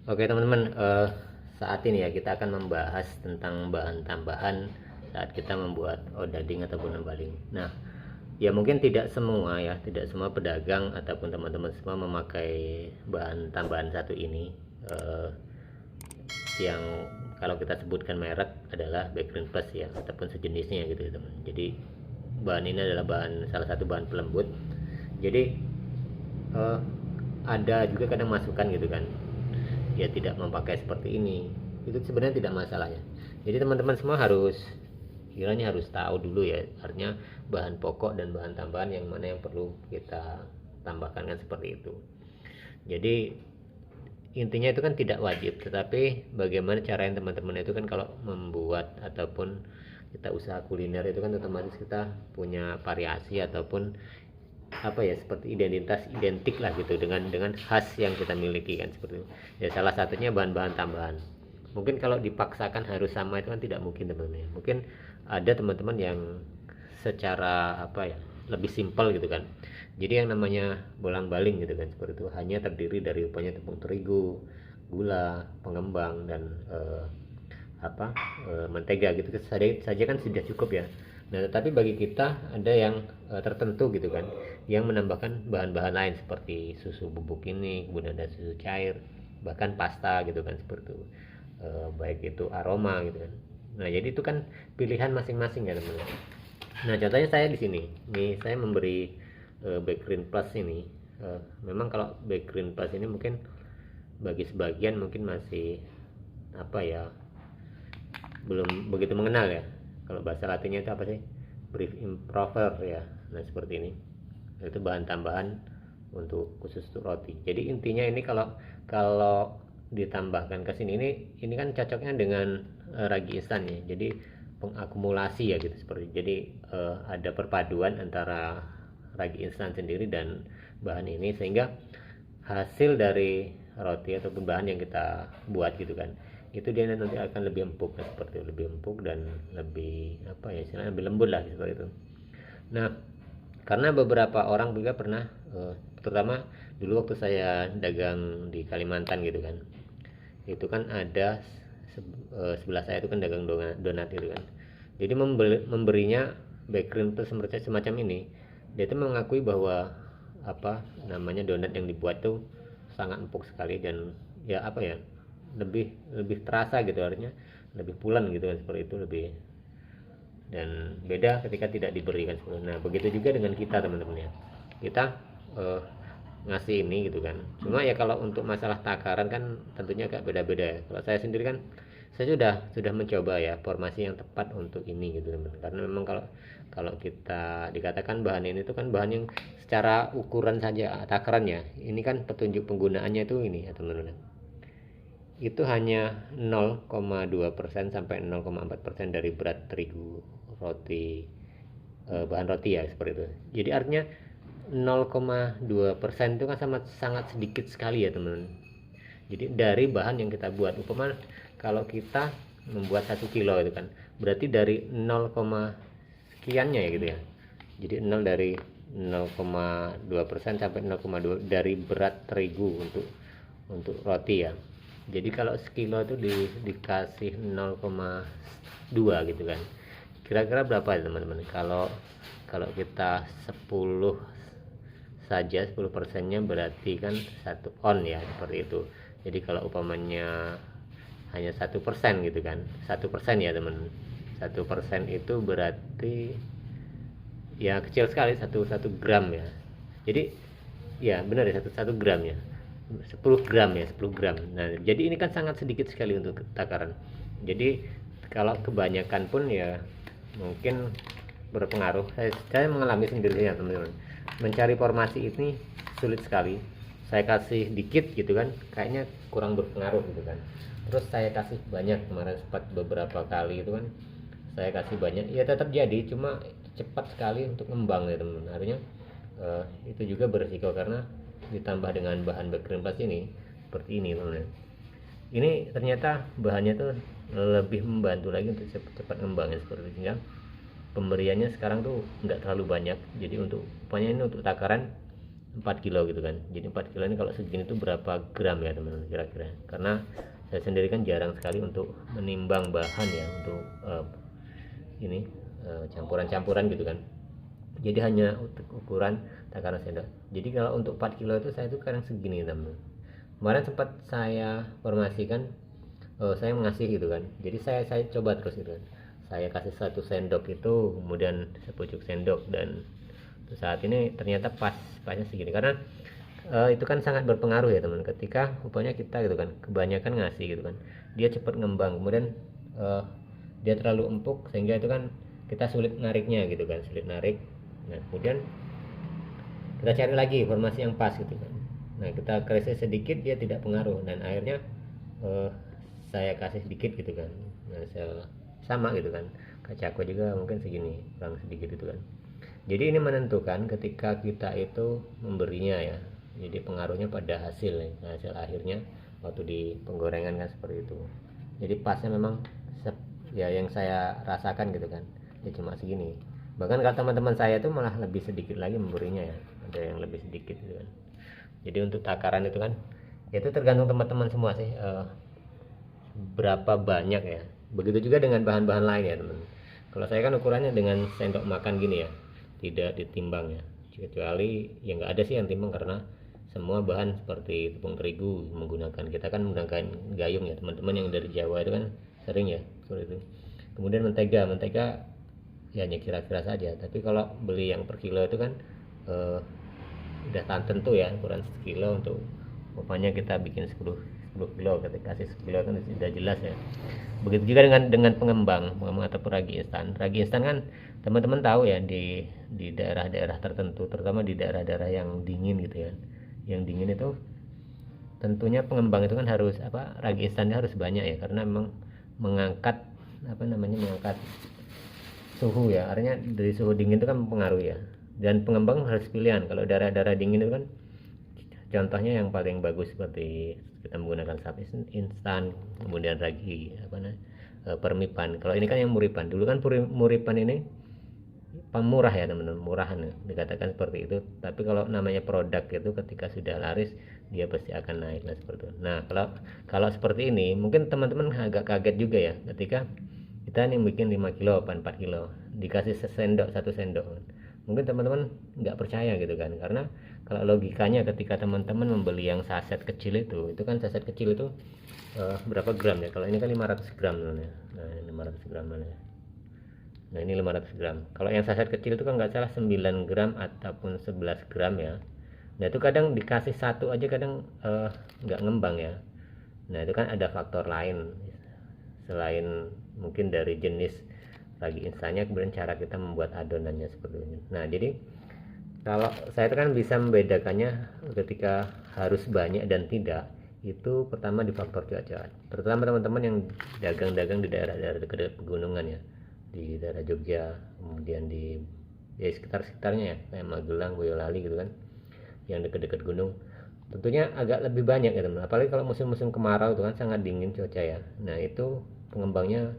Oke teman-teman, saat ini ya kita akan membahas tentang bahan tambahan saat kita membuat odading ataupun nembaling. Nah, ya mungkin tidak semua pedagang ataupun teman-teman semua memakai bahan tambahan satu ini, eh, yang kalau kita sebutkan merek adalah Backgreen Plus ya, ataupun sejenisnya gitu ya teman. Jadi bahan ini adalah salah satu bahan pelembut. Jadi eh, ada juga kadang masukan gitu kan, ya tidak memakai seperti ini, itu sebenarnya tidak masalah ya. Jadi teman-teman semua harus tahu dulu ya, artinya bahan pokok dan bahan tambahan yang mana yang perlu kita tambahkan kan, seperti itu. Jadi intinya itu kan tidak wajib, tetapi bagaimana cara yang teman-teman itu kan, kalau membuat ataupun kita usaha kuliner itu kan otomatis kita punya variasi ataupun apa ya, seperti identitas identik lah gitu dengan khas yang kita miliki kan, seperti itu ya. Salah satunya bahan-bahan tambahan. Mungkin kalau dipaksakan harus sama itu kan tidak mungkin teman-teman. Mungkin ada teman-teman yang secara apa ya, lebih simpel gitu kan. Jadi yang namanya bolang-baling gitu kan, seperti itu hanya terdiri dari upahnya tepung terigu, gula, pengembang, dan mentega gitu saja kan sudah cukup ya. Nah, tetapi bagi kita ada yang tertentu gitu kan, yang menambahkan bahan-bahan lain seperti susu bubuk ini, kemudian ada susu cair, bahkan pasta gitu kan, seperti itu. Baik itu aroma gitu kan. Nah, jadi itu kan pilihan masing-masing ya teman-teman. Nah, contohnya saya di sini. Nih, saya memberi Backgreen Plus ini. Memang kalau Backgreen Plus ini mungkin bagi sebagian mungkin masih apa ya, belum begitu mengenal ya. Kalau bahasa latinnya itu apa sih? Brief improver ya. Nah, seperti ini. Itu bahan tambahan untuk khusus untuk roti. Jadi intinya ini kalau kalau ditambahkan ke sini, ini kan cocoknya dengan ragi instan ya. Jadi pengakumulasi ya gitu, seperti. Jadi ada perpaduan antara ragi instan sendiri dan bahan ini, sehingga hasil dari roti ataupun bahan yang kita buat gitu kan, itu dia nanti akan lebih empuk, seperti lebih empuk dan lebih apa ya, istilahnya lebih lembut lah seperti itu. Nah, karena beberapa orang juga pernah, terutama dulu waktu saya dagang di Kalimantan gitu kan, itu kan ada sebelah saya itu kan dagang donat gitu kan. Jadi memberinya background semacam ini, dia itu mengakui bahwa apa namanya, donat yang dibuat tuh sangat empuk sekali, dan ya apa ya, lebih lebih terasa gitu, artinya lebih pulen gitu kan, seperti itu, lebih, dan beda ketika tidak diberikan. Nah, begitu juga dengan kita teman-teman ya. Kita eh, ngasih ini gitu kan. Cuma ya kalau untuk masalah takaran kan tentunya agak beda-beda ya. Kalau saya sendiri kan, saya sudah mencoba ya formasi yang tepat untuk ini gitu teman. Karena memang kalau kalau kita dikatakan bahan ini itu kan bahan yang secara ukuran saja takarannya, ini kan petunjuk penggunaannya itu ini ya teman-teman, itu hanya 0,2% sampai 0,4% dari berat terigu roti, bahan roti ya, seperti itu. Jadi artinya 0,2% itu kan sangat sedikit sekali ya teman-teman. Jadi dari bahan yang kita buat, umpama kalau kita membuat 1 kilo itu kan, berarti dari 0, sekiannya ya gitu ya. Jadi 0 dari 0,2% sampai 0,2 dari berat terigu untuk roti ya. Jadi kalau sekilo itu dikasih 0,2 gitu kan, kira-kira berapa ya teman-teman? Kalau kalau kita 10 saja, 10%-nya berarti kan 1 on ya, seperti itu. Jadi kalau upamanya hanya 1% gitu kan, 1% ya teman, 1% itu berarti ya kecil sekali, satu gram ya. Jadi ya benar ya, satu gram ya, 10 gram ya, 10 gram. Nah, jadi ini kan sangat sedikit sekali untuk takaran. Jadi kalau kebanyakan pun ya mungkin berpengaruh. Saya mengalami sendiri ya teman-teman, mencari formasi ini sulit sekali. Saya kasih dikit gitu kan, kayaknya kurang berpengaruh gitu kan. Terus saya kasih banyak, kemarin sempat beberapa kali itu kan saya kasih banyak, ya tetap jadi, cuma cepat sekali untuk ngembang ya teman-teman. Artinya itu juga berisiko karena ditambah dengan bahan background plus ini seperti ini teman-teman. Ini ternyata bahannya tuh lebih membantu lagi untuk cepat ngembangnya, seperti itu. Sehingga pemberiannya sekarang tuh nggak terlalu banyak. Jadi untuk pokoknya ini untuk takaran 4 kilo gitu kan. Jadi 4 kilo ini kalau segini itu berapa gram ya teman-teman kira-kira, karena saya sendiri kan jarang sekali untuk menimbang bahan ya untuk ini campuran-campuran gitu kan. Jadi hanya untuk ukuran takaran sendok. Jadi kalau untuk 4 kilo itu saya tuh kadang segini teman-teman. Kemarin sempat saya formasikan, saya mengasih gitu kan. Jadi saya coba terus gitu kan. Saya kasih 1 sendok itu, kemudian sepucuk sendok, dan saat ini ternyata pasnya segini, karena itu kan sangat berpengaruh ya teman, ketika upahnya kita gitu kan kebanyakan ngasih gitu kan, dia cepat ngembang, kemudian dia terlalu empuk sehingga itu kan kita sulit nariknya gitu kan, sulit narik. Nah kemudian kita cari lagi formasi yang pas gitu kan. Nah kita kreasi sedikit dia tidak pengaruh, dan akhirnya saya kasih sedikit gitu kan. Nah saya sama gitu kan, kacaku juga mungkin segini kurang sedikit gitu kan. Jadi ini menentukan ketika kita itu memberinya ya, jadi pengaruhnya pada hasil akhirnya waktu di penggorengan kan seperti itu. Jadi pasnya memang ya yang saya rasakan gitu kan, ya cuma segini. Bahkan kalau teman-teman saya tuh malah lebih sedikit lagi memberinya ya, ada yang lebih sedikit gitu kan. Jadi untuk takaran itu kan itu tergantung teman-teman semua sih, berapa banyak ya. Begitu juga dengan bahan-bahan lain ya teman. Kalau saya kan ukurannya dengan sendok makan gini ya, tidak ditimbang ya, kecuali ya nggak ada sih yang timbang, karena semua bahan seperti tepung terigu kita kan menggunakan gayung ya teman-teman yang dari Jawa itu kan sering ya seperti itu. Kemudian mentega ya hanya kira-kira saja, tapi kalau beli yang per kilo itu kan udah tentu ya ukuran 1 kilo, untuk upahnya kita bikin 10 kilo, ketika kasih 10 kilo kan sudah jelas ya. Begitu juga dengan pengembang ataupun ragi instan kan teman-teman tahu ya, di daerah-daerah tertentu, terutama di daerah-daerah yang dingin gitu ya, yang dingin itu tentunya pengembang itu kan harus ragi instannya harus banyak ya, karena memang mengangkat mengangkat suhu ya, artinya dari suhu dingin itu kan mempengaruhi ya, dan pengembang harus pilihan. Kalau daerah-daerah dingin itu kan contohnya yang paling bagus seperti kita menggunakan sap instan, kemudian ragi permipan. Kalau ini kan yang muripan, dulu kan muripan ini murah ya teman-teman, murahan ya, dikatakan seperti itu. Tapi kalau namanya produk itu ketika sudah laris dia pasti akan naik lah seperti itu. Nah kalau seperti ini mungkin teman-teman agak kaget juga ya, ketika kita nih bikin 5 kilo 4 kilo dikasih 1 sendok, mungkin teman-teman nggak percaya gitu kan, karena kalau logikanya ketika teman-teman membeli yang saset kecil itu kan saset kecil itu berapa gram ya, kalau ini kan 500 gram ya. Nah 500 gram ya. Nah ini 500 gram, kalau yang saset kecil itu kan nggak salah 9 gram ataupun 11 gram ya. Nah itu kadang dikasih satu aja kadang nggak ngembang ya. Nah itu kan ada faktor lain selain mungkin dari jenis ragi instannya, kemudian cara kita membuat adonannya seperti ini. Nah jadi kalau saya itu kan bisa membedakannya ketika harus banyak dan tidak, itu pertama di faktor cuaca, terutama teman-teman yang dagang-dagang di daerah-daerah dekat pegunungan ya, di daerah Jogja, kemudian di sekitar-sekitarnya ya, kayak Magelang, Boyolali gitu kan, yang dekat-dekat gunung, tentunya agak lebih banyak ya teman. Apalagi kalau musim-musim kemarau itu kan sangat dingin cuaca ya. Nah itu pengembangnya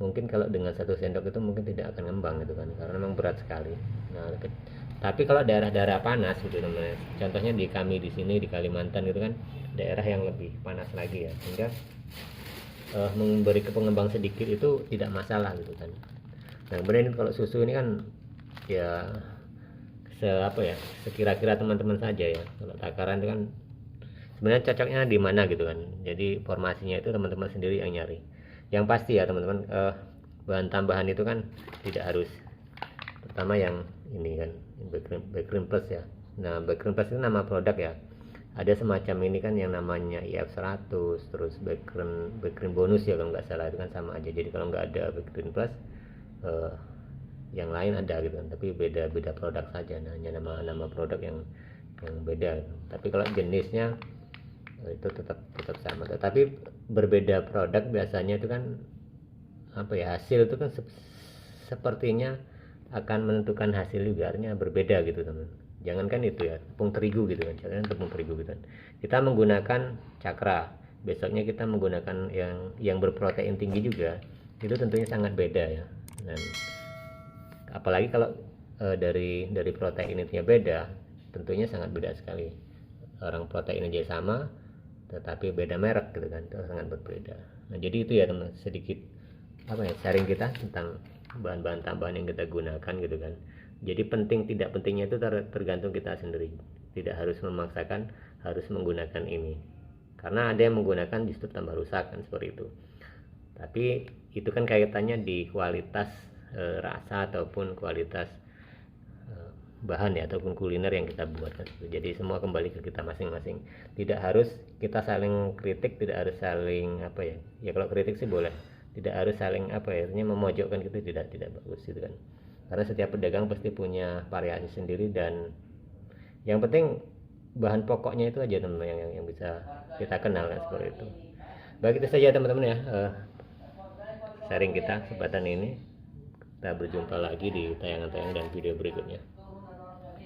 mungkin kalau dengan 1 sendok itu mungkin tidak akan ngembang gitu kan, karena memang berat sekali. Nah tapi kalau daerah-daerah panas gitu teman, contohnya di kami di sini di Kalimantan gitu kan, daerah yang lebih panas lagi ya, sehingga memberi ke pengembang sedikit itu tidak masalah gitu kan. Nah kemudian kalau susu ini kan ya sekira-kira teman-teman saja ya. Kalau takaran itu kan sebenarnya cocoknya di mana gitu kan, jadi formasinya itu teman-teman sendiri yang nyari. Yang pasti ya teman-teman, bahan tambahan itu kan tidak harus, pertama yang ini kan Backgreen Plus ya. Nah Backgreen Plus itu nama produk ya, ada semacam ini kan yang namanya IF100, terus Backgreen bonus ya kalau nggak salah, itu kan sama aja. Jadi kalau nggak ada Backgreen Plus, yang lain ada gitu kan, tapi beda produk saja. Nah, hanya nama produk yang beda. Tapi kalau jenisnya itu tetap sama, tapi berbeda produk biasanya itu kan hasil itu kan sepertinya akan menentukan hasil juga, artinya berbeda gitu teman. Jangankan itu ya, tepung terigu gitu kan, jangan tepung terigu gitu kan, kita menggunakan cakra, besoknya kita menggunakan yang berprotein tinggi juga, itu tentunya sangat beda ya. Dan apalagi kalau dari protein intinya beda, tentunya sangat beda sekali. Orang protein aja sama tetapi beda merek gitu kan, itu sangat berbeda. Nah jadi itu ya teman, sedikit sharing kita tentang bahan-bahan tambahan yang kita gunakan gitu kan. Jadi penting tidak pentingnya itu tergantung kita sendiri, tidak harus memaksakan harus menggunakan ini, karena ada yang menggunakan justru tambah rusak kan, seperti itu. Tapi itu kan kaitannya di kualitas rasa ataupun kualitas bahan ya, ataupun kuliner yang kita buat kan. Jadi semua kembali ke kita masing-masing, tidak harus kita saling kritik, tidak harus saling ya kalau kritik sih boleh, tidak harus saling artinya memojokkan gitu, tidak bagus gitu kan, karena setiap pedagang pasti punya variasi sendiri, dan yang penting bahan pokoknya itu aja teman-teman yang bisa kita kenal kan, seperti itu. Baik, itu saja teman-teman ya sharing kita kesempatan ini. Kita berjumpa lagi di tayangan-tayangan dan video berikutnya.